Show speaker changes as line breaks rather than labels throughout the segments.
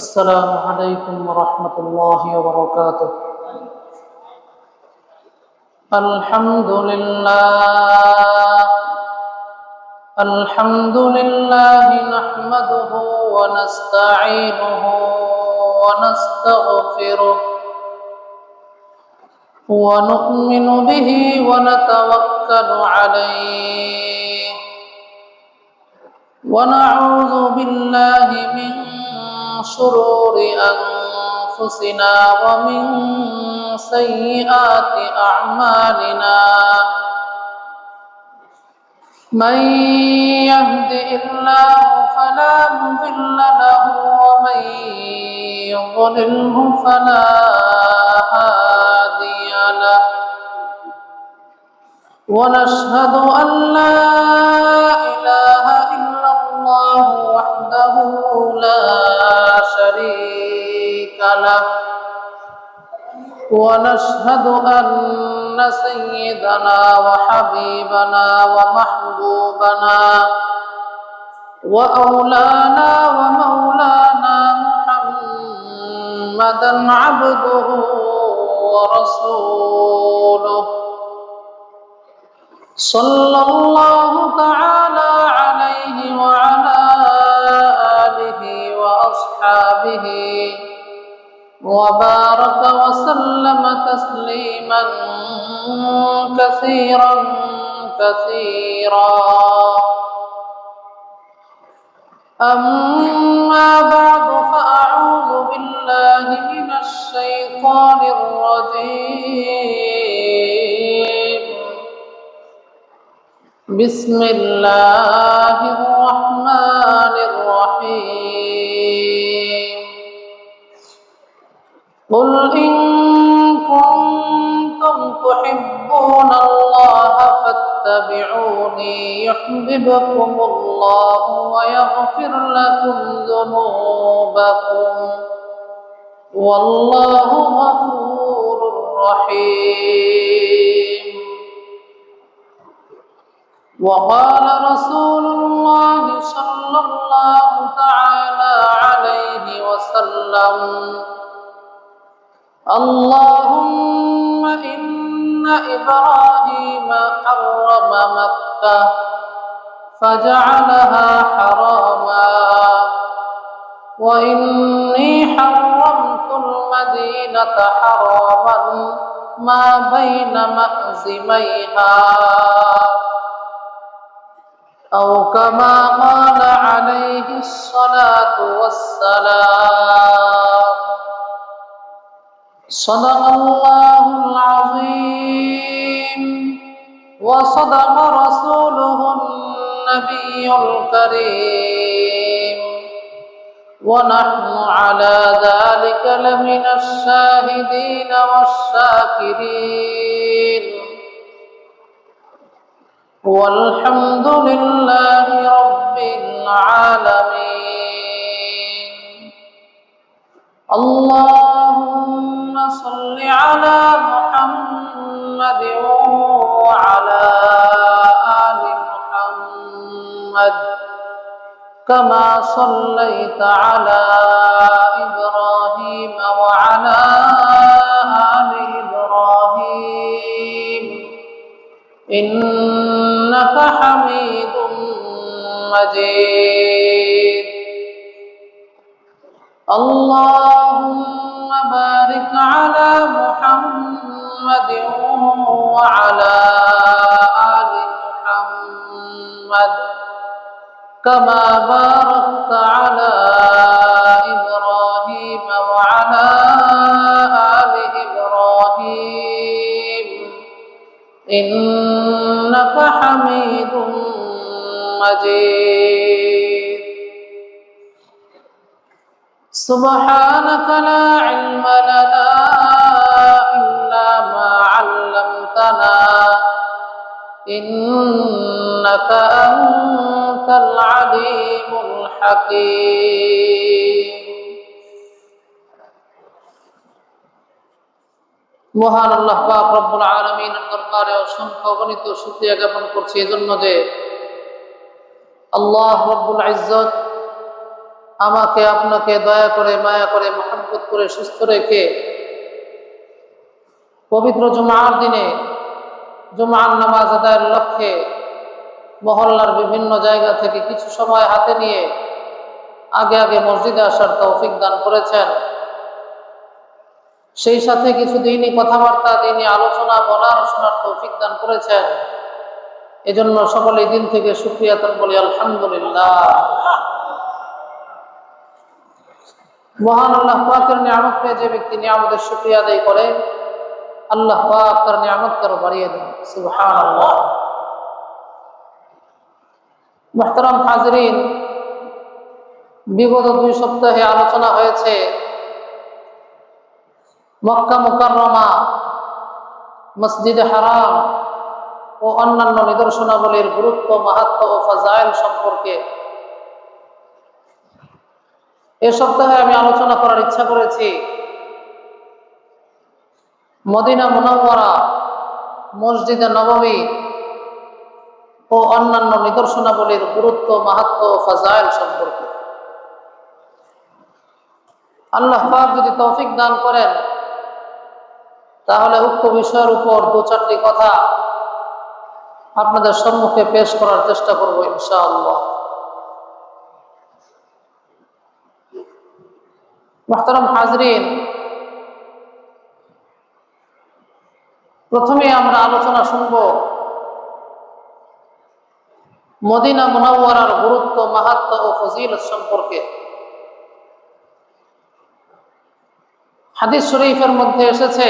السلام عليكم ورحمة الله وبركاته. الحمد لله نحمده ونستعينه ونستغفره ونؤمن به ونتوكل عليه ونعوذ بالله من شرور أنفسنا ومن سيئات أعمالنا. من يهده الله فلا مضل له ومن يضلله فلا هادي له. ونشهد أن لا إله إلا الله وحده لا شريك له. ونشهد أن سيدنا وحبيبنا ومحبوبنا وأولانا ومولانا محمدا عبده ورسوله صلى الله تعالى عليه وعلى آله وأصحابه وبارك وسلم تسليما كثيرا كثيرا. أما بعد فأعوذ بالله من الشيطان الرجيم. بسم الله الرحمن الرحيم. قل إن كنتم تحبون الله فاتبعوني يحببكم الله ويغفر لكم ذنوبكم والله غفور رحيم. وقال رسول الله صلى الله تعالى عليه وسلم: اللهم إن إبراهيم حرم مكة فجعلها حراما وإني حرمت المدينة حراما ما بين مأزميها أو كما قال عليه الصلاة والسلام. صدق الله العظيم وصدق رسوله النبي الكريم ونحن على ذلك لمن الشاهدين والشاكرين والحمد لله رب العالمين. اللهم صل على محمد وعلى آل محمد كما صليت على إبراهيم وعلى آل إبراهيم إنك حميد مجيد. اللهم بارك على محمد وعلى آل محمد كما باركت على إبراهيم وعلى آل إبراهيم إنك حميد مجيد. سبحانك لا علم لنا إلا ما علمتنا إنك أنت العليم الحكيم. মহান আল্লাহ পাক রব্বুল আলামিনের দরবারে অসংখ্য অগণিত শুকরিয়া জ্ঞাপন করছি এজন্য যে আল্লাহ রব্বুল ইজ্জত আমাকে আপনাকে দয়া করে মায়া করে মহব্বত করে সুস্থ রেখে পবিত্র জুমার দিনে জুমার নামাজ আদায়ের লক্ষ্যে মহল্লার বিভিন্ন জায়গা থেকে কিছু সময় হাতে নিয়ে আগে আগে মসজিদে আসার তৌফিক দান করেছেন। সেই সাথে কিছু দিনই কথাবার্তা, দিনই আলোচনা বলার শোনার তৌফিক দান করেছেন। এজন্য সকলে দিন থেকে শুকরিয়া তান বলি আলহামদুলিল্লাহ। মহান আল্লাহ পাকের নিয়ামত পেয়ে যে ব্যক্তি নিয়ামতের শুকরিয়া আদায় করে, আল্লাহ পাক তার নিয়ামত আরো বাড়িয়ে দেন। সুবহানাল্লাহ। মুহতারাম হাজরিন, বিগত 2 সপ্তাহে আলোচনা হয়েছে মক্কা মুকাররমা, মসজিদে হারাম ও অন্যান্য নিদর্শনাবলীর গুরুত্ব, মাহাত্ম্য ও ফাজাইল সম্পর্কে। এ সপ্তাহে আমি আলোচনা করার ইচ্ছা করেছি মদিনা মুনাওয়ারা, মসজিদে নববী ও অন্যান্য নিদর্শনাবলীর গুরুত্ব, মাহাত্ম্য ও ফাজাইল সম্পর্কে। আল্লাহ পাক যদি তৌফিক দান করেন তাহলে উক্ত বিষয়ের উপর 2-4টি কথা আপনাদের সম্মুখে পেশ করার চেষ্টা করব ইনশাআল্লাহ। মুহতারাম হাজরিন, প্রথমে আমরা আলোচনা শুনব মদিনা মুনাওয়ারার গুরুত্ব, মাহাত্ম্য ও ফজিলত সম্পর্কে। হাদিস শরীফের মধ্যে এসেছে,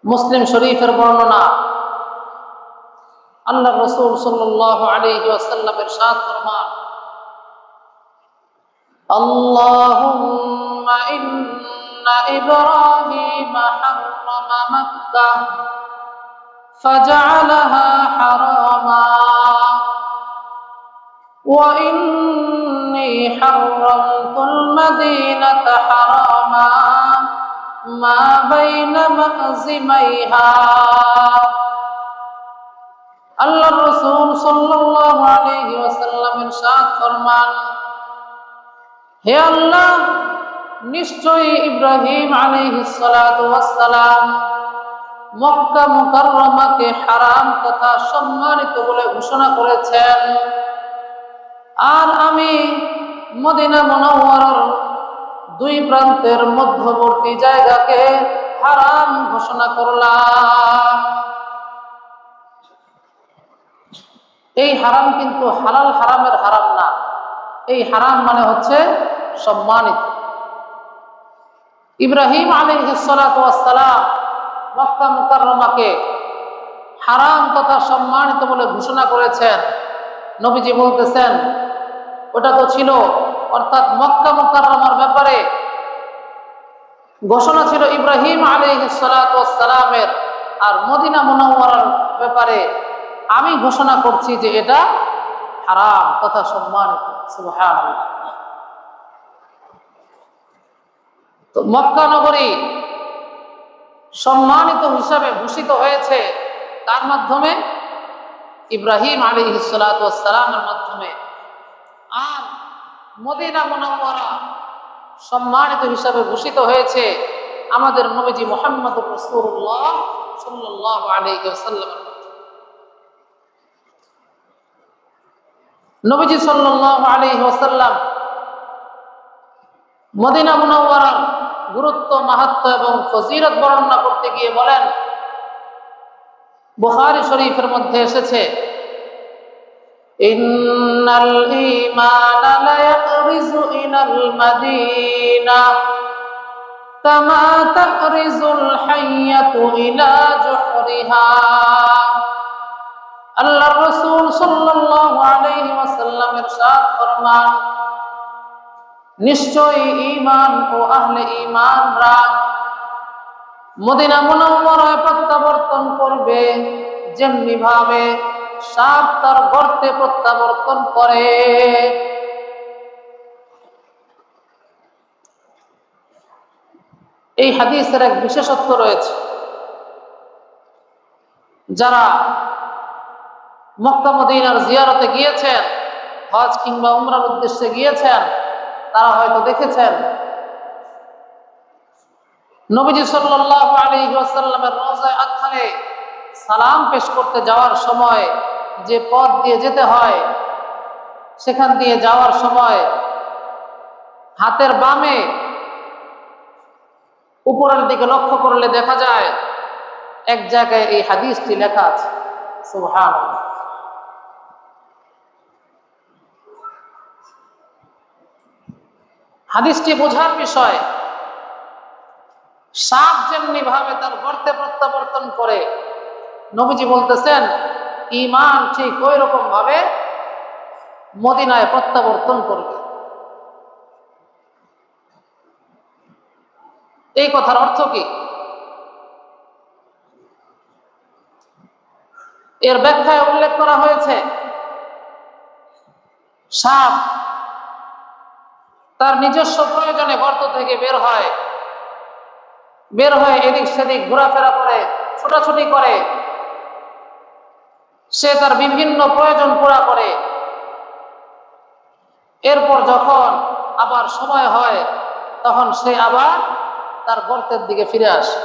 মুসলিম শরীফের বর্ণনা, আল্লাহ রাসূল সাল্লাল্লাহু আলাইহি ওয়াসাল্লাম ইরশাদ ফরমান, আল্লাহুম্মা ইন্না ইব্রাহিম হাররামা মাক্কাহ ফাজআলাহা হারামা ওয়া ইন্নী হাররামতুল মাদিনাতা হারামা মা বাইনা মাযিমাইহা। আল্লাহ রাসূল সাল্লাল্লাহু আলাইহি ওয়াসাল্লাম ইরশাদ ফরমান, হে আল্লাহ, নিশ্চয়ই ইব্রাহিম আলাইহিস সালাতু ওয়াস সালাম মক্কা মুকাররমাকে হারাম তথা সম্মানিত বলে ঘোষণা করেছেন, আর আমি মদিনা মুনাওয়ারার 2 প্রান্তের মধ্যবর্তী জায়গাকে হারাম ঘোষণা করলাম। এই হারাম কিন্তু হালাল হারামের হারাম না, এই হারাম মানে হচ্ছে সম্মানিত। ইব্রাহিম আলাইহিস সালাতু ওয়াস সালাম মক্কা মুকাররমাকে হারাম তথা সম্মানিত বলে ঘোষণা করেছেন। নবীজি বলতেছেন, ওটা তো ছিল, অর্থাৎ মক্কা মুকাররমার ব্যাপারে ঘোষণা ছিল ইব্রাহিম আলাইহিস সালাতু ওয়াস সালামের, আর মদিনা মুনাওয়ারার ব্যাপারে আমি ঘোষণা করছি যে এটা হারাম তথা সম্মানিত। সুবহানাল্লাহ। তো মক্কা নগরী সম্মানিত হিসাবে ভূষিত হয়েছে তার মাধ্যমে, ইব্রাহিম আলাইহিস সালাতু ওয়াস সালামের মাধ্যমে, আর মদিনা মুনাওয়ারা সম্মানিত হিসাবে ভূষিত হয়েছে আমাদের নবীজি মুহাম্মদুর রাসূলুল্লাহ সাল্লাল্লাহু আলাইহি ওয়াসাল্লামের মাধ্যমে। নবীজি সাল্লাল্লাহু আলাইহি ওয়াসাল্লাম মদিনা মুনাওয়ারার গুরুত্ব, মাহাত্ম্য এবং ফজিলত বর্ণনা করতে গিয়ে বলেন, বুখারী শরীফের মধ্যে এসেছে, ইন্নাল ঈমানা লা ইয়ারিজু ইলাল মাদিনা কামা তারিজুল হাইয়াতু ইলা জুহরিহা। আল্লাহ রাসূল সাল্লাল্লাহু আলাইহি ওয়াসাল্লাম ইরশাদ ফরমান, নিশ্চয়ই ঈমান ও আহলে ঈমানরা মদিনা মুনাওয়ারায় প্রত্যাবর্তন করবে যেমনি ভাবে সাপ তার গর্তে প্রত্যাবর্তন করে। এই হাদিসের এক বিশেষত্ব রয়েছে। যারা মক্কা মদিনার জিয়ারতে গিয়েছেন হজ কিংবা উমরার উদ্দেশ্যে গিয়েছেন তারা হয়তো দেখেছেন নবীজি সাল্লাল্লাহু আলাইহি ওয়াসাল্লামের রওজায়ে আতহারে সালাম পেশ করতে যাওয়ার সময় যে পথ দিয়ে যেতে হয়, সেখান দিয়ে যাওয়ার সময় হাতের বামে উপরের দিকে লক্ষ্য করলে দেখা যায় এক জায়গায় এই হাদিসটি লেখা আছে। সুবহানাল্লাহ। হাদিসটি বোঝার বিষয়, সাপ যেমনি ভাবে তার গর্তে প্রত্যাবর্তন করে, নবীজি বলতেছেন ঈমান ঠিক ওই রকম ভাবে মদিনায় প্রত্যাবর্তন করবে। এই কথার অর্থ কি? এর ব্যাখ্যায় উল্লেখ করা হয়েছে সাপ তার নিজস্ব প্রয়োজনে গর্ত থেকে বের হয়ে এদিক সেদিক ঘোরাফেরা করে, ছোটাছুটি করে, সে তার বিভিন্ন প্রয়োজন পুরা করে। এরপর যখন আবার সময় হয় তখন সে আবার তার গর্তের দিকে ফিরে আসে।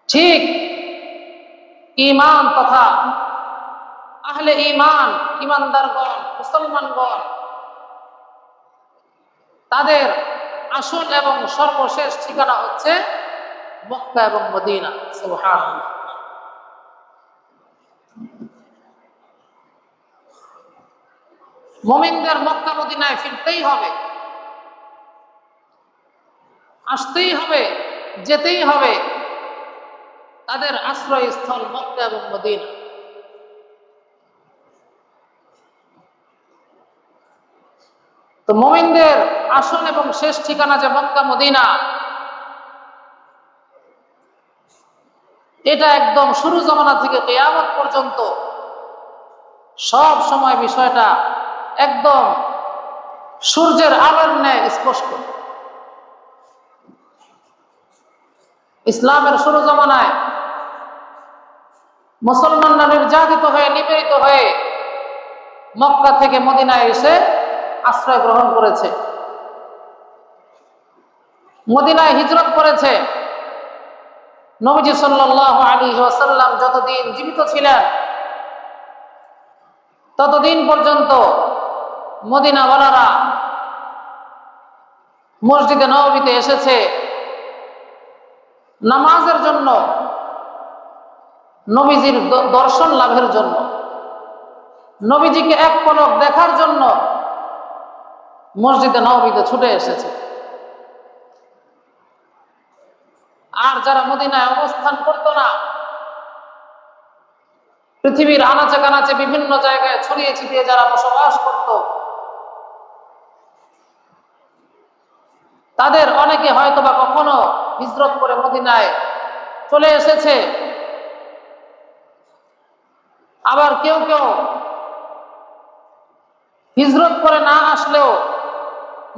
ঠিক ঈমান তথা আহলে ঈমান, ঈমানদারগণ, মুসলমানগণ, তাদের আসল এবং সর্বশেষ ঠিকানা হচ্ছে মক্কা এবং মদিনা। সুবহানাল্লাহ। মুমিনদের মক্কা মদিনায় ফিরতেই হবে, আসতেই হবে, যেতেই হবে। তাদের আশ্রয়স্থল মক্কা এবং মদিনা। তো মুমিনদের আসল এবং শেষ ঠিকানা যে মক্কা মদিনা, এটা একদম শুরু জামানা থেকে কিয়ামত পর্যন্ত সব সময় বিষয়টা একদম সূর্যের আলোর ন্যায় স্পষ্ট। ইসলামের শুরু জামানায় মুসলমানরা নির্যাতিত হয়ে, নিপীড়িত হয়ে মক্কা থেকে মদিনায় এসে আশ্রয় গ্রহণ করেছে, মদিনায় হিজরত করেছে। নবীজি সাল্লাল্লাহু আলাইহি ওয়াসাল্লাম যতদিন জীবিত ছিলেন ততদিন পর্যন্ত মদিনাওয়ালারা মসজিদে নববীতে এসেছে নামাজের জন্য, নবীজির দর্শন লাভের জন্য, নবীজিকে এক পলক দেখার জন্য মসজিদে নববীতে ছুটে এসেছে। আর যারা মদিনায় অবস্থান করত না, পৃথিবীর আনাচে কানাচে বিভিন্ন জায়গায় ছড়িয়ে ছিটিয়ে যারা বসবাস করত, তাদের অনেকে হয়তোবা কখনো হিজরত করে মদিনায় চলে এসেছে, আবার কেউ কেউ হিজরত করে না আসলেও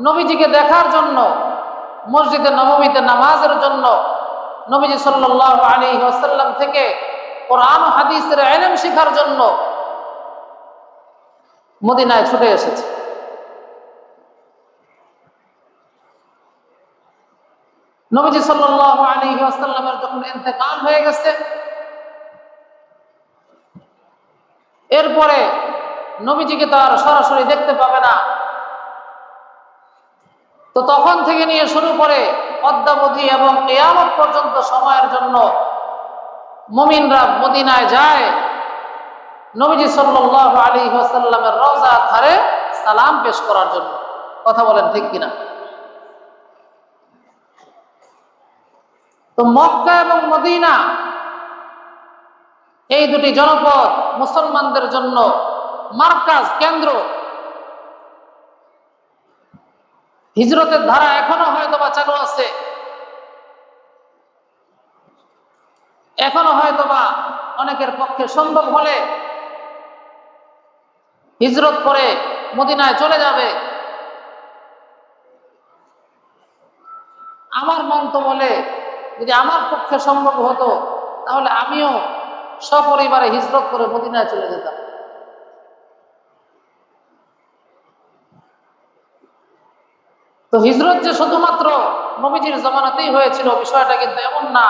নবীজিকে দেখার জন্য, মসজিদে নববীতে নামাজের জন্য, নবীজি সাল্লাল্লাহু আলাইহি ওয়াসাল্লাম থেকে কোরআন ও হাদিসের ইলম শেখার জন্য মদিনায় ছুটে এসেছে। নবীজি সাল্লাল্লাহু আলাইহি ওয়াসাল্লামের যখন ইন্তেকাল হয়ে গেছে, এরপরে নবীজিকে তো আর সরাসরি দেখতে পাবে না, তো তখন থেকে নিয়ে শুরু করে অদ্যাবধি এবং কিয়ামত পর্যন্ত সময়ের জন্য মুমিনরা মদিনায় যায় নবীজি সাল্লাল্লাহু আলাইহি ওয়াসাল্লামের রওজা ধারে সালাম পেশ করার জন্য। কথা বলেন ঠিক কিনা? তো মক্কা এবং মদিনা এই দুটি জনপদ মুসলমানদের জন্য মার্কাজ, কেন্দ্র। হিজরতের ধারা এখনো হয়তোবা চালু আছে, এখনো হয়তোবা অনেকের পক্ষে সম্ভব হলে হিজরত করে মদিনায় চলে যাবে। আমার মন তো বলে যদি আমার পক্ষে সম্ভব হতো তাহলে আমিও সপরিবারে হিজরত করে মদিনায় চলে যেতাম। তো হিজরত যে শুধুমাত্র নবীজির জামানাতেই হয়েছিল বিষয়টা কিন্তু এমন না।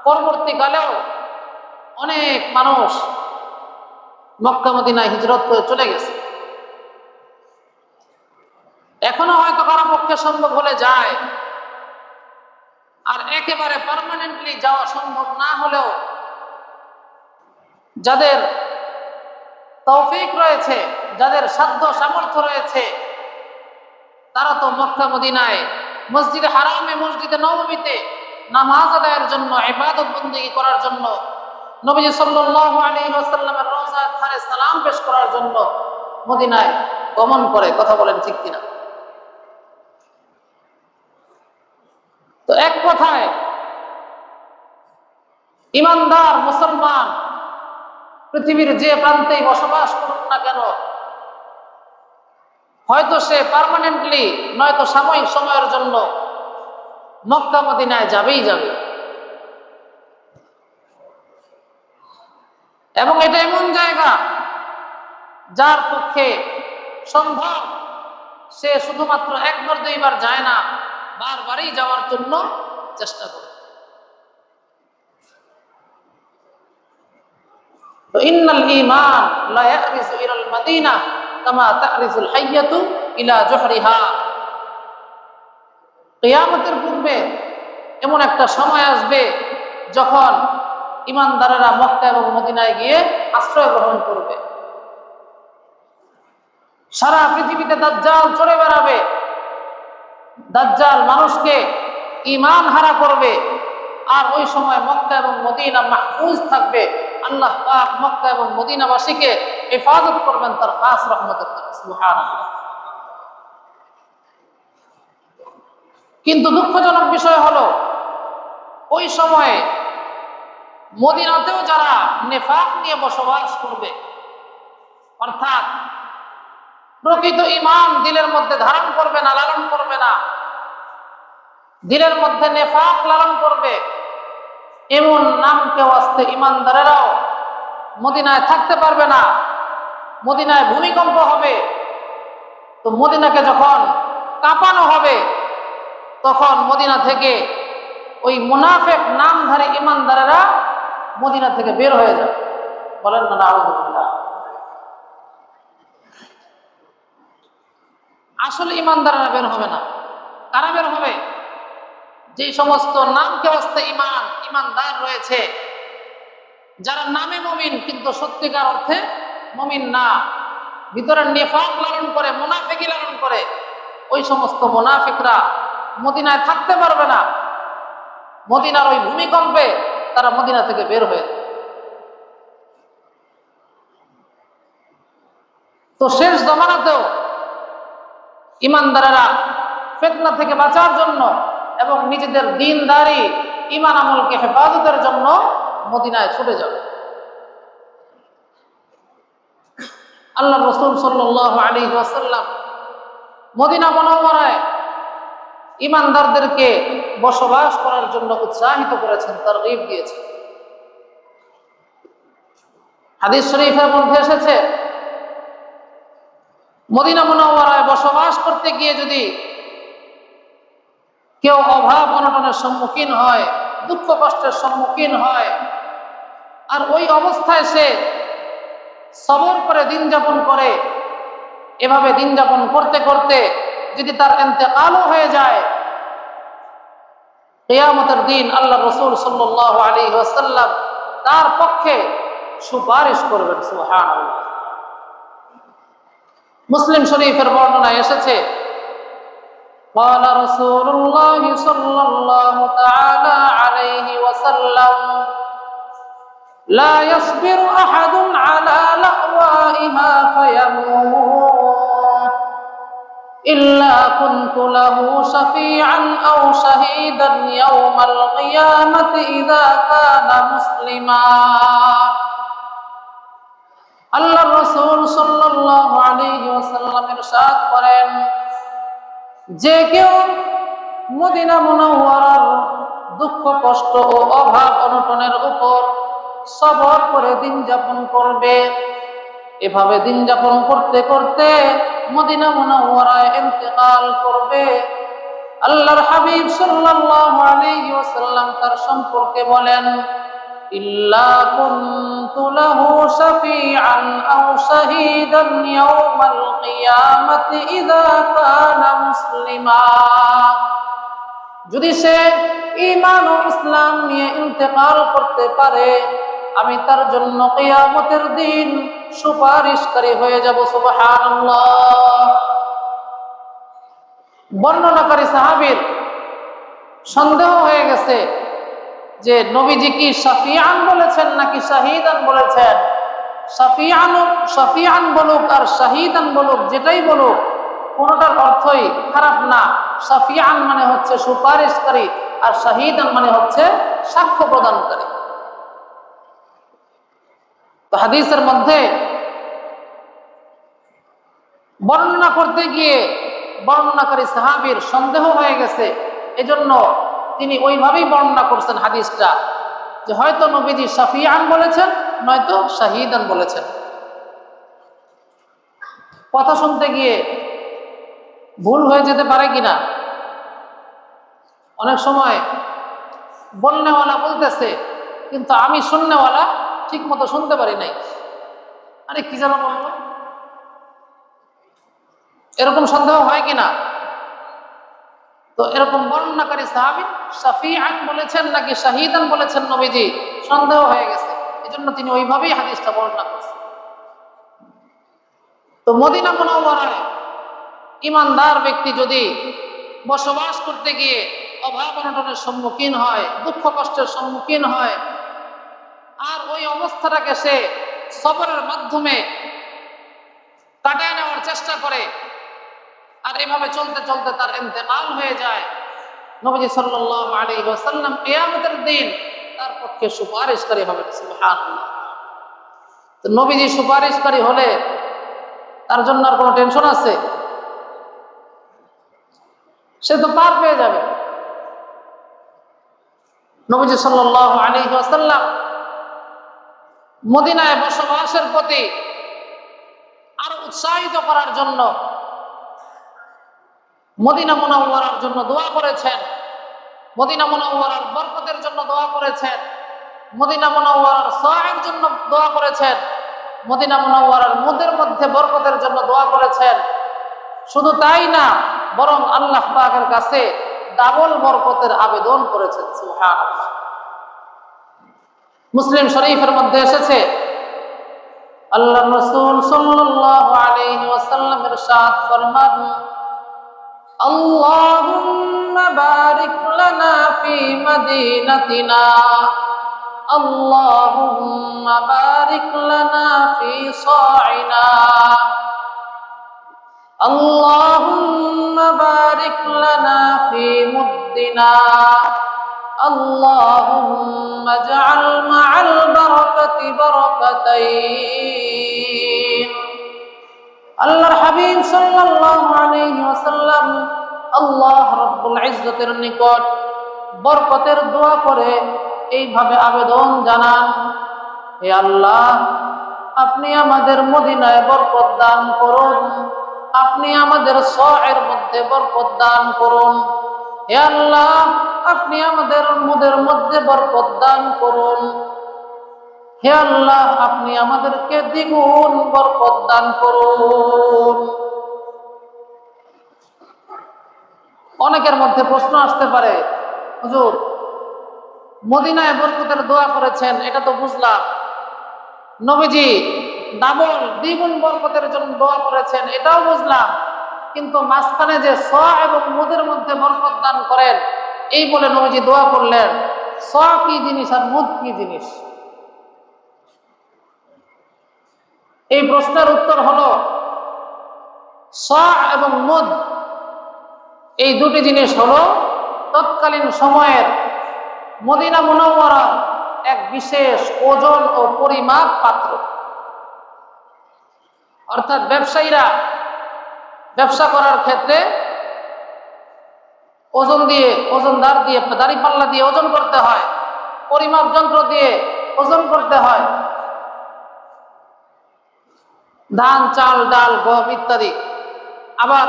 পরবর্তীকালেও অনেক মানুষ মক্কা মদিনায় হিজরত করে চলে গেছে। এখনো হয়তো কারো পক্ষে সম্ভব হলে যায়, আর একেবারে পার্মানেন্টলি যাওয়া সম্ভব না হলেও যাদের তৌফিক রয়েছে, যাদের সাধ্য সামর্থ্য রয়েছে, তারা তো মক্কা মদিনায় মসজিদে হারামে, মসজিদে নববীতে নামাজ আদায়ের জন্য, ইবাদত বন্দেগী করার জন্য, নবীজি সাল্লাল্লাহু আলাইহি ওয়াসাল্লামের রওজার ধারে সালাম পেশ করার জন্য মদিনায় গমন করে। কথা বলেন ঠিক কিনা? তো এক কথায় ইমানদার মুসলমান পৃথিবীর যে প্রান্তেই বসবাস করুক না কেন, হয়তো সে পার্মানেন্টলি নয়তো সাময়িক সময়ের জন্য মক্কা মদিনায় যাবেই যাবে। এবং এটা এমন জায়গা যার পক্ষে সম্ভব সে শুধুমাত্র একবার দুইবার যায় না, বারবারই যাওয়ার জন্য চেষ্টা করে। তো ইন্নাল ঈমান লা ইয়ারিজু ইলাল মাদিনা কামা তারিজুল হাইয়াতু ইলা জুহরিহা। কিয়ামতের পূর্বে এমন একটা সময় আসবে যখন ইমানদারেরা মক্কা এবং মদিনায় গিয়ে আশ্রয় গ্রহণ করবে। সারা পৃথিবীতে দাজ্জাল চড়ে বেড়াবে, দাজ্জাল মানুষকে ঈমান হারা করবে, আর ওই সময় মক্কা এবং মদিনা মাহফুজ থাকবে। আল্লাহ পাক মক্কা এবং মদিনাবাসীকে হেফাজত করবেন তার খাস রহমতের দ্বারা। সুবহানাল্লাহ। কিন্তু দুঃখজনক বিষয় হলো ওই সময়ে মদিনাতেও যারা নেফাক নিয়ে বসবাস করবে, অর্থাৎ প্রকৃত ঈমান দিলের মধ্যে ধারণ করবে না, লালন করবে না, দিলের মধ্যে নেফাক লালন করবে, এমন নামকে ওয়াস্তে ঈমানদারেরাও মদিনায় থাকতে পারবে না। মদিনায় ভূমিকম্প হবে, তো মদিনাকে যখন কাঁপানো হবে তখন মদিনা থেকে ওই মুনাফিক নামধারী ঈমানদারেরা মদিনা থেকে বের হয়ে যাবে। বলেন না নাউযুবিল্লাহ। আসলে ঈমানদারেরা বের হবে না। কারা বের হবে? যে সমস্ত নামকে ওয়াস্তে ঈমানদার রয়েছে, যারা নামে মুমিন কিন্তু সত্যিকার অর্থে মুমিন না, ভিতরে নিফাক লালন করে, মুনাফিকি লালন করে, ওই সমস্ত মুনাফিকরা মদিনায় থাকতে পারবে না। মদিনার ওই ভূমিকম্পে তারা মদিনা থেকে বের হয়ে যাবে। তো শেষ জামানাতেও ঈমানদারেরা ফিতনা থেকে বাঁচার জন্য এবং নিজেদের দ্বীনদারি ঈমান আমলকে হেফাজতের জন্য মদিনায় ছুটে যাবে। আল্লাহ রাসূল সাল্লাল্লাহু আলাইহি ওয়াসাল্লাম মদিনা মুনাওয়ারায় ঈমানদারদেরকে বসবাস করার জন্য উৎসাহিত করেছেন, তারগীব দিয়েছেন। হাদিস শরীফের মধ্যে এসেছে, মদিনা মুনাওয়ারায় বসবাস করতে গিয়ে যদি কেউ অভাব অনটনের সম্মুখীন হয়, দুঃখ কষ্টের সম্মুখীন হয়, আর ওই অবস্থায় সে সবর করে দিন যাপন করে, এভাবে দিন যাপন করতে করতে যদি তার ইন্তেকালও হয়ে যায়, কিয়ামতের দিন আল্লাহ রাসূল সাল্লাল্লাহু আলাইহি ওয়াসাল্লাম তার পক্ষে সুপারিশ করবেন। সুবহানাল্লাহ। মুসলিম শরীফের বর্ণনায় এসেছে, قال رسول الله صلى الله تعالى عليه وسلم لا يصبر أحد على لأوائها فيموت إلا كنت له شفيعا أو شهيدا يوم القيامة إذا كان مسلما। আল্লাহ রাসূল সাল্লাল্লাহু আলাইহি ওয়াসাল্লাম ইরশাদ করেন, যে কেউ মদিনা মুনাওয়ারার দুঃখ কষ্ট ও অভাব অনটনের উপর সবর করে দিন যাপন করবে, এভাবে দিন যাপন করতে করতে মদিনা মুনাওয়ারায় ইন্তেকাল করবে, আল্লাহর হাবিব সাল্লাল্লাহু আলাইহি ওয়াসাল্লাম তার সম্পর্কে বলেন, ইল্লা কুনতু লাহু শাফিআন আও শাহীদান ইয়াওমাল কিয়ামাতি ইযা কানা মুসলিমা। যদি সে ঈমান ও ইসলাম নিয়ে ইন্তেকাল করতে পারে, আমি তার জন্য কিয়ামতের দিন সুপারিশকারী হয়ে যাব। সুবহানাল্লাহ। বর্ণনাকারী সাহাবীর সন্দেহ হয়ে গেছে যে নবীজি কি শাফিআন বলেছেন নাকি শাহীদান বলেছেন। শাফিআন বলুক আর শাহীদান বলুক, যেটাই বলুক, কোনটার অর্থই খারাপ না। শাফিআন মানে হচ্ছে সুপারিশকারী, আর শাহীদান মানে হচ্ছে সাক্ষ্য প্রদানকারী। তো হাদিসের মধ্যে বর্ণনা করতে গিয়ে বর্ণনাকারী সাহাবীর সন্দেহ হয়ে গেছে, এজন্য তিনি ওইভাবেই বর্ণনা করছেন হাদিসটা, যে হয়তো নবীজি শাফিআন বলেছেন, নয়তো শাহীদান বলেছেন। কথা শুনতে গিয়ে ভুল হয়ে যেতে পারে কিনা। অনেক সময় বলনেওয়ালা বলতেছে, কিন্তু আমি শুননেওয়ালা ঠিক মতো শুনতে পারি নাই, আরে কি যেন বললো, এরকম সন্দেহ হয় কিনা। তো এরকম বর্ণনাকারী সাহাবী শাফিআন বলেছেন নাকি শাহীদান বলেছেন নবীজি, সন্দেহ হয়ে গেছে, এজন্য তিনি ওইভাবেই হাদিসটা বর্ণনা করেছেন। তো মদিনা মুনাওয়ারায় ঈমানদার ব্যক্তি যদি বসবাস করতে গিয়ে অভাব অনটনের সম্মুখীন হয়, দুঃখ কষ্টের সম্মুখীন হয়, আর ওই অবস্থাটাকে সে সবরের মাধ্যমে কাটায় নেওয়ার চেষ্টা করে, আর এভাবে চলতে চলতে তার ইন্তেকাল হয়ে যায়, নবীজি সাল্লাল্লাহু আলাইহি ওয়াসাল্লাম কিয়ামতের দিন তার পক্ষে সুপারিশকারী হবেন। সুবহানাল্লাহ। তো নবীজি সুপারিশকারী হলে তার জন্য আর কোনো টেনশন আছে? সে তো পার পেয়ে যাবে। নবীজি সাল্লাল্লাহু আলাইহি ওয়াসাল্লাম মদিনায় বসবাসের প্রতি আরো উৎসাহিত করার জন্য মদিনা মুনাওয়ারার জন্য দোয়া করেছেন, মদিনা মুনাওয়ারার বরকতের জন্য দোয়া করেছেন, মদিনা মুনাওয়ারার সওয়াবের জন্য দোয়া করেছেন, মদিনা মুনাওয়ারার মুদের মধ্যে বরকতের জন্য দোয়া করেছেন। শুধু তাই না, বরং আল্লাহ পাকের কাছে ডাবল বরকতের আবেদন করেছেন। সুবহানাল্লাহ। মুসলিম শরীফের মধ্যে এসেছে, আল্লাহর রাসূল সাল্লাল্লাহু আলাইহি ওয়াসাল্লাম ইরশাদ ফরমান, আল্লাহুম্মা বারিক লানা ফি মাদিনাতিনা, আল্লাহুম্মা বারিক লানা ফি সাইনা, আল্লাহুম্মা বারিক লানা ফি মুদ্দিনা, আল্লাহুম্মা ইজআল মা'আল বারাকাতি বারাকাতাইন। আল্লাহর হাবিব সাল্লাল্লাহু আলাইহি ওয়াসাল্লাম আল্লাহ রাব্বুল ইজ্জতের নিকট বরকতের দোয়া করে এইভাবে আবেদন জানান, হে আল্লাহ, আপনি আমাদের মদিনায় বরকত দান করুন, আপনি আমাদের সওয়াবের মধ্যে বরকত দান করুন, হে আল্লাহ, আপনি আমাদের মুদের মধ্যে বরকত দান করুন, হে আল্লাহ, আপনি আমাদেরকে দ্বিগুণ বরকত দান করুন। অনেকের মধ্যে প্রশ্ন আসতে পারে, হুজুর, মদিনায় বরকতের দোয়া করেছেন, এটা তো বুঝলাম, নবীজি ডাবল দ্বিগুণ বরকতের জন্য দোয়া করেছেন, এটাও বুঝলাম, কিন্তু মাঝখানে যে সওয়াব এবং মুদের মধ্যে বরকত দান করেন এই বলে নবীজি দোয়া করলেন, সওয়াব কি জিনিস আর মুদ কি জিনিস? এই প্রশ্নের উত্তর হলো, সওয়াব এবং মুদ এই দুটি জিনিস হলো তৎকালীন সময়ের মদিনা মুনাওয়ারার এক বিশেষ ওজন ও পরিমাপ পাত্র। অর্থাৎ ব্যবসায়ীরা ব্যবসা করার ক্ষেত্রে ওজন দিয়ে, ওজনদার দিয়ে, দাঁড়িপাল্লা দিয়ে ওজন করতে হয়, পরিমাপ যন্ত্র দিয়ে ওজন করতে হয়, ধান, চাল, ডাল, গম ইত্যাদি আবার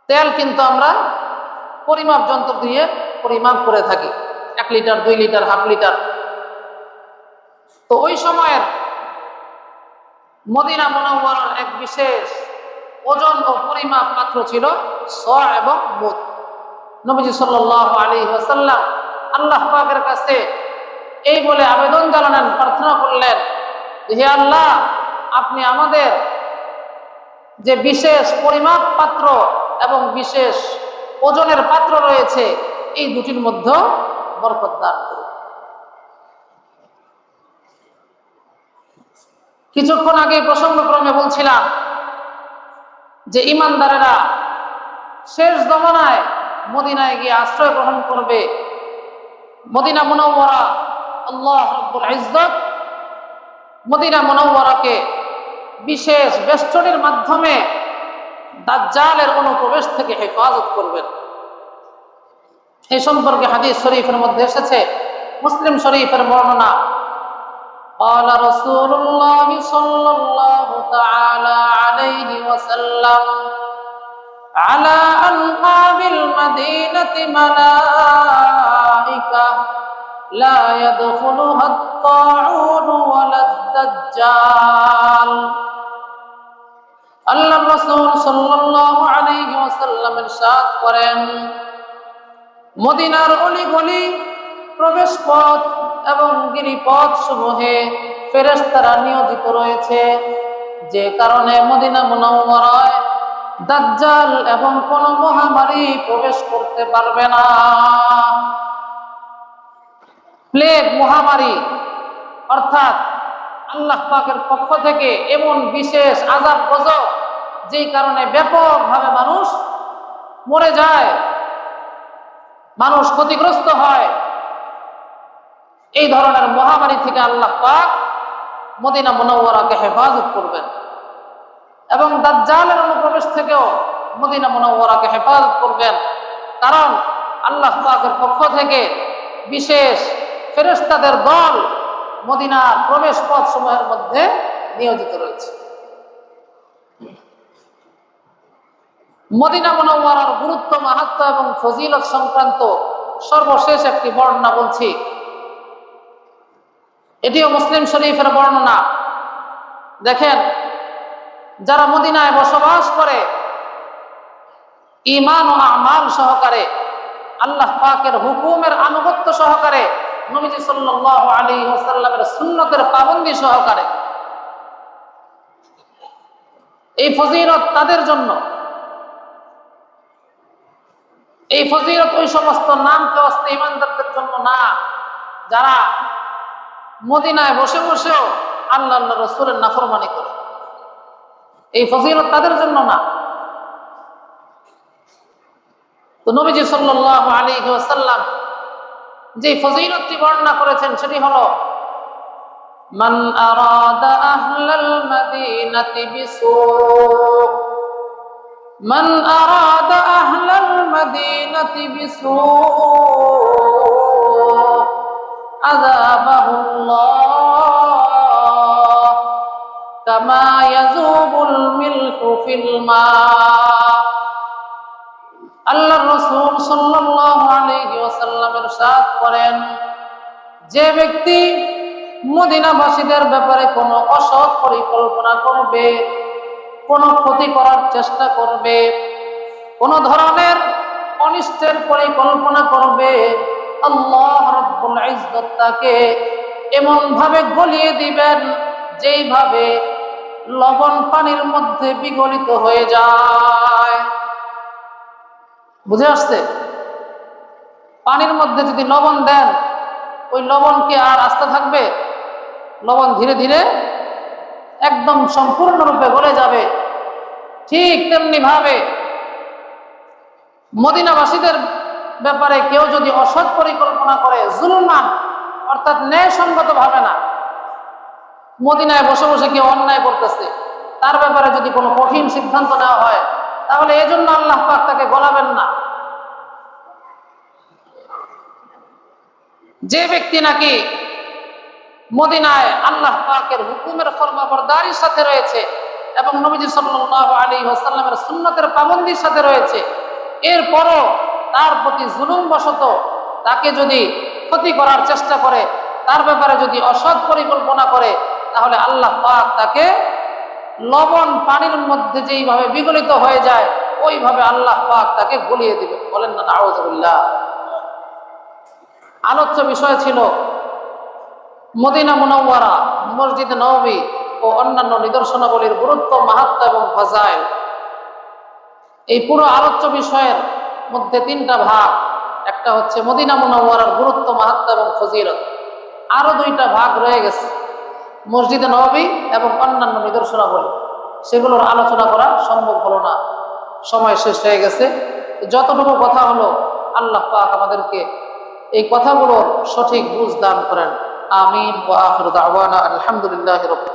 তেল কিন্তু আমরা পরিমাপ যন্ত্র দিয়ে পরিমাপ করে থাকি, 1 লিটার, 2 লিটার, হাফ লিটার। তো ওই সময়ের মদিনা মুনাওয়ারার এক বিশেষ ওজন ও পরিমাপ পাত্র ছিল স' এবং মুদ। নবীজি সাল্লাল্লাহু আলাইহি ওয়াসাল্লাম আল্লাহ পাকের কাছে এই বলে আবেদন জানালেন, প্রার্থনা করলেন, হে আল্লাহ, আপনি আমাদের যে বিশেষ পরিমাপ পাত্র এবং বিশেষ ওজনের পাত্র রয়েছে এই দুটির মধ্যে বরকত দান করুন। কিছুক্ষণ আগে প্রসঙ্গক্রমে বলছিলাম যে ইমানদারেরা শেষ জমানায় মদিনায় গিয়ে আশ্রয় গ্রহণ করবে। মদিনা মুনাওয়ারা, আল্লাহ রাব্বুল ইজ্জত মদিনা মুনাওয়ারাকে বিশেষ বেষ্টনীর মাধ্যমে দাজ্জালের অনুপ্রবেশ থেকে হেফাজত করবেন। এই সম্পর্কে হাদিস শরীফের মধ্যে এসেছে, মুসলিম শরীফের বর্ণনা, قال رسول الله صلى الله تعالى عليه وسلم على أنقاب المدينة ملائكة لا يدخلها الطاعون ولا الدجال। আল্লাহ রাসূল সাল্লাল্লাহু আলাইহি ওয়াসাল্লাম ইরশাদ করেন, মদিনার অলি-গলি, প্রবেশ পথ এবং গিরিপথ সমূহে ফেরেশতারা নিয়োজিত রয়েছে, যে কারণে মদিনা মুনাওয়ারায় দাজ্জাল এবং কোন মহামারী প্রবেশ করতে পারবে না। প্লেগ মহামারী অর্থাৎ আল্লাহ পাকের পক্ষ থেকে এমন বিশেষ আযাব গজব, যেই কারণে ব্যাপকভাবে মানুষ মরে যায়, মানুষ ক্ষতিগ্রস্ত হয়, এই ধরনের মহামারী থেকে আল্লাহ পাক মদিনা মুনাওয়ারাকে হেফাজত করবেন এবং দাজ্জালের অনুপ্রবেশ থেকেও মদিনা মুনাওয়ারাকে হেফাজত করবেন। কারণ আল্লাহ পাকের পক্ষ থেকে বিশেষ ফেরেশতাদের দল মদিনার প্রবেশ পথ সমূহের মধ্যে নিয়োজিত রয়েছে। মদিনা মুনাওয়ারার গুরুত্ব, মাহাত্ম্য এবং ফজিলত সংক্রান্ত সর্বশেষ একটি বর্ণনা বলছি। এটিও মুসলিম শরীফের বর্ণনা। দেখেন, যারা মদিনায় বসবাস করে ঈমান ও আমাল সহকারে, আল্লাহ পাকের হুকুমের আনুগত্য সহকারে, নবীজি সাল্লাল্লাহু আলাইহি ওয়াসাল্লামের সুন্নতের পাবন্দী সহকারে, এই ফজিলত তাদের জন্য। এই ফজিলত ওই সমস্ত নামকে অস্তে ঈমানদারদের জন্য না, যারা মদিনায় বসে বসেও আল্লাহ আল্লাহ রাসূলের নাফরমানি করে। এই ফজিলত তাদের জন্য না। তো নবীজি সাল্লাল্লাহু আলাইহি ওয়াসাল্লাম যে ফজিলতটি বর্ণনা করেছেন সেটি হলো, মান আরাদা আহলাল মাদিনাতি বিসু, মান আরাদা আহলাল মাদিনাতি বিসু আযাবাহুল্লাহ কামা ইয়াযুবুল মিলহু ফিল মা। আল্লাহর রাসূল সাল্লাল্লাহু আলাইহি ওয়াসাল্লাম ইরশাদ করেন, যে ব্যক্তি মদিনাবাসীদের ব্যাপারে কোনো অসৎ পরিকল্পনা করবে, কোনো ক্ষতি করার চেষ্টা করবে, কোনো ধরনের অনিষ্টের পরিকল্পনা করবে, আল্লাহ রাব্বুল ইজ্জত তাকে এমন ভাবে গলিয়ে দিবেন যেইভাবে লবণ পানির মধ্যে বিগলিত হয়ে যায়। বুঝে আসছে? পানির মধ্যে যদি লবণ দেন, ওই লবণ কি আর আস্তে থাকবে? লবণ ধীরে ধীরে একদম সম্পূর্ণরূপে গলে যাবে। ঠিক তেমনি ভাবে মদিনাবাসীদের ব্যাপারে কেউ যদি অসৎ পরিকল্পনা করে, জুলমান অর্থাৎ ন্যায়সঙ্গত ভাবে না, মদিনায় বসে বসে কেউ অন্যায় করতেছে, তার ব্যাপারে যদি কোনো কঠিন সিদ্ধান্ত নেওয়া হয়, তাহলে এজন্য আল্লাহ পাক তাকে গলাবেন না। যে ব্যক্তি নাকি মদিনায় আল্লাহ পাকের হুকুমের ফরমাবরদারির সাথে রয়েছে, এবং নবীজি সাল্লাল্লাহু আলাইহি ওয়াসাল্লামের সুন্নতের পাবন্দির সাথে রয়েছে, এরপরও তার প্রতি জুলুম বশত তাকে যদি ক্ষতি করার চেষ্টা করে, তার ব্যাপারে যদি অসৎ পরিকল্পনা করে, তাহলে আল্লাহ পাক তাকে লবণ পানির মধ্যে যেইভাবে বিগলিত হয়ে যায় ওইভাবে আল্লাহ পাক তাকে গলিয়ে দিবে। বলেন না নাউযুবিল্লাহ। আলোচ্য বিষয় ছিল মদিনা মুনাওয়ারা, মসজিদ নববী ও অন্যান্য নিদর্শনাবলীর গুরুত্ব, মাহাত্ম্য এবং ফাজাইল। এই পুরো আলোচ্য বিষয়ের মধ্যে তিনটা ভাগ। একটা হচ্ছে মদিনা মুনাওয়ারার গুরুত্ব, মাহাত্ম্য এবং ফজিলত। আরো দুইটা ভাগ রয়ে গেছে, মসজিদে নববী এবং অন্যান্য নিদর্শনাবলী। সেগুলোর আলোচনা করা সম্ভব হলো না, সময় শেষ হয়ে গেছে। যতটুকু কথা হলো আল্লাহ পাক আমাদেরকে এই কথাগুলোর সঠিক বুঝ দান করেন। আমিন ওয়া আখিরু দাওয়ানা আলহামদুলিল্লাহি রাব্বিল